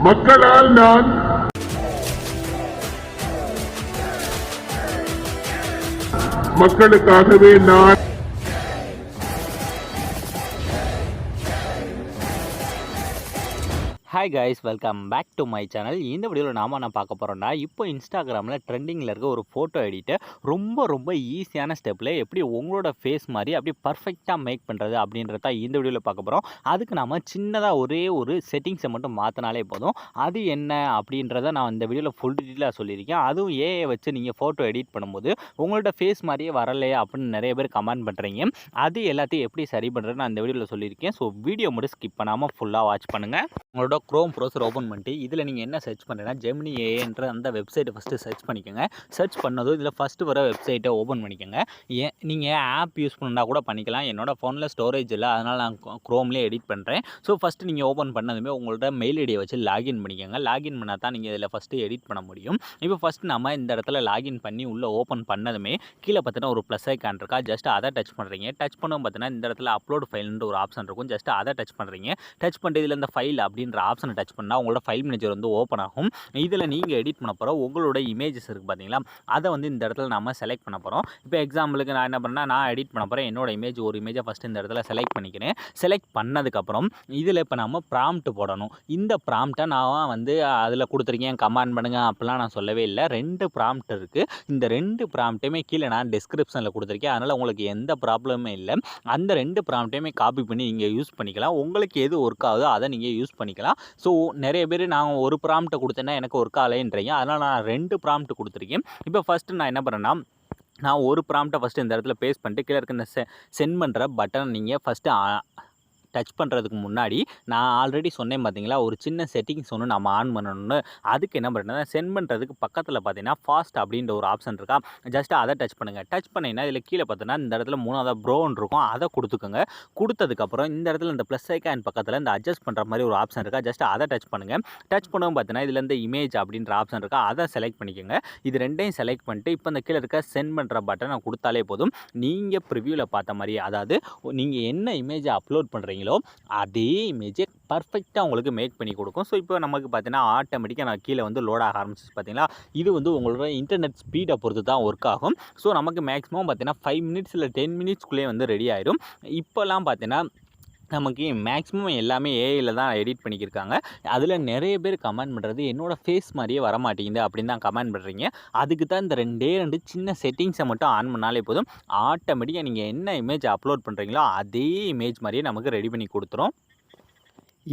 மக்களால் நான் மக்களுக்காகவே நான் hi guys, welcome back to my channel. இந்த வீடியோவில் நான் பார்க்க போகிறோன்னா, இப்போ இன்ஸ்டாகிராமில் ட்ரெண்டிங்கில் இருக்க ஒரு ஃபோட்டோ எடிட்டை ரொம்ப ஈஸியான ஸ்டெப்பில் எப்படி உங்களோட ஃபேஸ் மாதிரி அப்படியே பர்ஃபெக்டாக மேக் பண்ணுறது அப்படின்றத இந்த வீடியோவில் பார்க்க போகிறோம். அதுக்கு நம்ம சின்னதாக ஒரே ஒரு செட்டிங்ஸை மட்டும் மாற்றினாலே போதும். அது என்ன அப்படின்றத நான் இந்த வீடியோவில் ஃபுல் டீட்டெயிலாக சொல்லியிருக்கேன். அதுவும் ஏஐ வச்சு நீங்கள் ஃபோட்டோ எடிட் பண்ணும்போது உங்களோட ஃபேஸ் மாதிரியே வரலையா அப்படின்னு நிறைய பேர் கமெண்ட் பண்ணுறீங்க. அது எல்லாத்தையும் எப்படி சரி பண்ணுறது நான் இந்த வீடியோவில் சொல்லியிருக்கேன். ஸோ வீடியோ மட்டும் ஸ்கிப் பண்ணாமல் ஃபுல்லாக வாட்ச் பண்ணுங்கள். உங்களோட க்ரோம் ப்ரௌசர் ஓப்பன் பண்ணிட்டு இதில் நீங்கள் என்ன சர்ச் பண்ணுறீங்கன்னா ஜெமினி ஏஐன்ற அந்த வெப்சைட்டை ஃபஸ்ட்டு சர்ச் பண்ணிக்கோங்க. சர்ச் பண்ணதும் இதில் ஃபஸ்ட்டு வர வெப்சைட்டை ஓப்பன் பண்ணிக்கோங்க. நீங்கள் ஆப் யூஸ் பண்ணா கூட பண்ணிக்கலாம். என்னோடய ஃபோனில் ஸ்டோரேஜ் இல்லை, அதனால் நான் க்ரோம்லேயே எடிட் பண்ணுறேன். ஸோ ஃபஸ்ட்டு நீங்கள் ஓப்பன் பண்ணதுமே உங்களோட மெயில் ஐடியை வச்சு லாகின் பண்ணிக்கோங்க. லாகின் பண்ணால் தான் நீங்கள் இதில் ஃபஸ்ட்டு எடிட் பண்ண முடியும். இப்போ ஃபஸ்ட்டு நம்ம இந்த இடத்துல லாகின் பண்ணி உள்ளே ஓப்பன் பண்ணதுமே கீழே பார்த்தீங்கன்னா ஒரு ப்ளஸ் ஐக்கான் இருக்கா, ஜஸ்ட் அதை டச் பண்ணுறீங்க. டச் பண்ணும் பார்த்தீங்கன்னா இந்த இடத்துல அப்லோட் ஃபைல்ன்ற ஒரு ஆப்ஷன் இருக்கும். ஜஸ்ட் அதை டச் பண்ணுறீங்க. டச் பண்ணிட்டு இதில் இந்த ஃபைல் அப்படின்ற ஆப்ஷனை டச் பண்ணால் உங்களோட ஃபைல் மேனேஜர் வந்து ஓப்பன் ஆகும். இதில் நீங்கள் எடிட் பண்ண போகிறோம் உங்களோட இமேஜஸ் இருக்குது பார்த்தீங்களா, அதை வந்து இந்த இடத்துல நம்ம செலக்ட் பண்ண போகிறோம். இப்போ எக்ஸாம்பிளுக்கு நான் என்ன பண்ணேன், நான் எடிட் பண்ண போகிறேன் என்னோட இமேஜ், ஒரு இமேஜை ஃபஸ்ட்டு இந்த இடத்துல செலக்ட் பண்ணிக்கிறேன். செலக்ட் பண்ணதுக்கப்புறம் இதில் இப்போ நம்ம ப்ராம்ப்ட் போடணும். இந்த ப்ராம்ப்டை நான் வந்து அதில் கொடுத்துருக்கேன், கமெண்ட் பண்ணுங்கள் அப்படிலாம் நான் சொல்லவே இல்லை. 2 ப்ராம்ப்ட் இருக்குது. இந்த 2 ப்ராம்ப்டையுமே கீழே நான் டிஸ்கிரிப்ஷனில் கொடுத்துருக்கேன். அதனால் உங்களுக்கு எந்த ப்ராப்ளமே இல்லை. அந்த 2 ப்ராம்ப்டையுமே காப்பி பண்ணி நீங்கள் யூஸ் பண்ணிக்கலாம். உங்களுக்கு எது ஒர்க் ஆகுதோ அதை நீங்கள் யூஸ் பண்ணிக்கலாம். ஸோ நிறைய பேர் நான் ஒரு ப்ராம்ப்ட்டை கொடுத்தேன்னா எனக்கு ஒர்க் ஆகலைன்றீங்க. அதனால் நான் 2 ப்ராம்ப்ட் கொடுத்துருக்கேன். இப்போ ஃபஸ்ட்டு நான் என்ன பண்ணுறேன்னா, நான் ஒரு ப்ராம்ப்ட்டை ஃபஸ்ட்டு இந்த இடத்துல பேஸ்ட் பண்ணிட்டு கீழே இருக்க இந்த சென்ட் பண்ணுற பட்டனை நீங்கள் ஃபஸ்ட்டு டச் பண்ணுறதுக்கு முன்னாடி நான் ஆல்ரெடி சொன்னேன் பார்த்தீங்களா, ஒரு சின்ன செட்டிங்ஸ் ஒன்று நம்ம ஆன் பண்ணணும்னு. அதுக்கு என்ன பண்ணுறேன்னா, சென்ட் பண்ணுறதுக்கு பக்கத்தில் பார்த்தீங்கன்னா ஃபாஸ்ட் அப்படின்ற ஒரு ஆப்ஷன் இருக்கா, ஜஸ்ட் அதை டச் பண்ணுங்கள். டச் பண்ணிங்கன்னா இதில் கீழே பார்த்தீங்கன்னா இந்த இடத்துல 3வது ப்ரோன்னு இருக்கும், அதை கொடுத்துக்கோங்க. கொடுத்ததுக்கப்புறம் இந்த இடத்துல இந்த ப்ளஸ் ஐக்கான் பக்கத்தில் இந்த அட்ஜஸ்ட் பண்ணுற மாதிரி ஒரு ஆப்ஷன் இருக்கா, ஜஸ்ட் அதை டச் பண்ணுங்கள். டச் பண்ணவும் பார்த்தீங்கன்னா இதில் இந்த இமேஜ் அப்படின்ற ஆப்ஷன் இருக்கா, அதை செலக்ட் பண்ணிக்கோங்க. இது 2யும் செலக்ட் பண்ணிட்டு இப்போ இந்த கீழே இருக்க சென்ட் பண்ணுற பட்டனை கொடுத்தாலே போதும். நீங்கள் ப்ரிவியூவில் பார்த்த மாதிரி, அதாவது நீங்கள் என்ன இமேஜை அப்லோட் பண்ணுறீங்க அதே இமேஜை பர்ஃபெக்டாக உங்களுக்கு மேக் பண்ணி கொடுக்கும். ஸோ இப்போ நமக்கு பார்த்தீங்கன்னா ஆட்டோமேட்டிக்காக நான் கீழே வந்து லோட் ஆக ஆரம்பிச்சு பார்த்தீங்களா. இது வந்து உங்களோட இன்டர்நெட் ஸ்பீடை பொறுத்து தான் ஒர்க் ஆகும். ஸோ நமக்கு மேக்ஸிமம் பார்த்தீங்கன்னா 5 மினிட்ஸ் இல்லை 10 மினிட்ஸ்க்குள்ளே வந்து ரெடி ஆயிடும். இப்போல்லாம் பார்த்தீங்கன்னா நமக்கு மேக்ஸிமம் எல்லாமே ஏஐயில் தான் எடிட் பண்ணிக்கிருக்காங்க. அதில் நிறைய பேர் கமெண்ட் பண்ணுறது என்னோடய ஃபேஸ் மாதிரியே வரமாட்டேங்குது அப்படின்னு தான் கமெண்ட் பண்ணுறீங்க. அதுக்கு தான் இந்த 2 சின்ன செட்டிங்ஸை மட்டும் ஆன் பண்ணாலே போதும். ஆட்டோமேட்டிக்காக நீங்கள் என்ன இமேஜ் அப்லோட் பண்ணுறீங்களோ அதே இமேஜ் மாதிரியே நமக்கு ரெடி பண்ணி கொடுத்துரும்.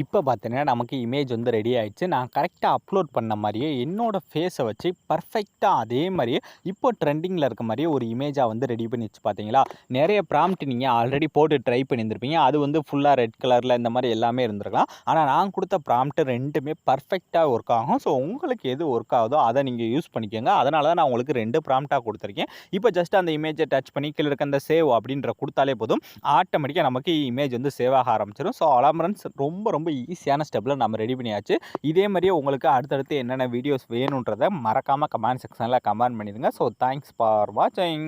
இப்போ பார்த்தீங்கன்னா நமக்கு இமேஜ் வந்து ரெடி ஆகிடுச்சு. நான் கரெக்டாக அப்லோட் பண்ண மாதிரியே என்னோடய ஃபேஸை வச்சு பர்ஃபெக்டாக அதே மாதிரியே இப்போ ட்ரெண்டிங்கில் இருக்க மாதிரியே ஒரு இமேஜாக வந்து ரெடி பண்ணி வச்சு பார்த்தீங்களா. நிறைய ப்ராம்ப்ட் நீங்கள் ஆல்ரெடி போட்டு ட்ரை பண்ணியிருந்திருப்பீங்க. அது வந்து ஃபுல்லாக ரெட் கலரில் இந்த மாதிரி எல்லாமே இருந்திருக்கலாம். ஆனால் நான் கொடுத்த ப்ராம்ப்ட் 2மே பர்ஃபெக்டாக ஒர்க் ஆகும். ஸோ உங்களுக்கு எது ஒர்க் ஆகுதோ அதை நீங்கள் யூஸ் பண்ணிக்கோங்க. அதனால தான் நான் உங்களுக்கு 2 ப்ராம்ப்டாக கொடுத்துருக்கேன். இப்போ ஜஸ்ட் அந்த இமேஜை டச் பண்ணி கீழே இருக்க அந்த சேவ் அப்படின்ற கொடுத்தாலே போதும். ஆட்டோமேட்டிக்காக நமக்கு இமேஜ் வந்து சேவ் ஆக ஆரம்பிச்சிடும். ஸோ அலாமரன்ஸ் ரொம்ப ஈஸியான ஸ்டெப்பில் நம்ம ரெடி பண்ணியாச்சு. இதே மாதிரியே உங்களுக்கு அடுத்தடுத்து என்னென்ன வீடியோஸ் வேணுன்றதை மறக்காமல் கமெண்ட் செக்ஷனில் கமெண்ட் பண்ணிடுங்க. ஸோ தேங்க்ஸ் ஃபார் வாட்சிங்.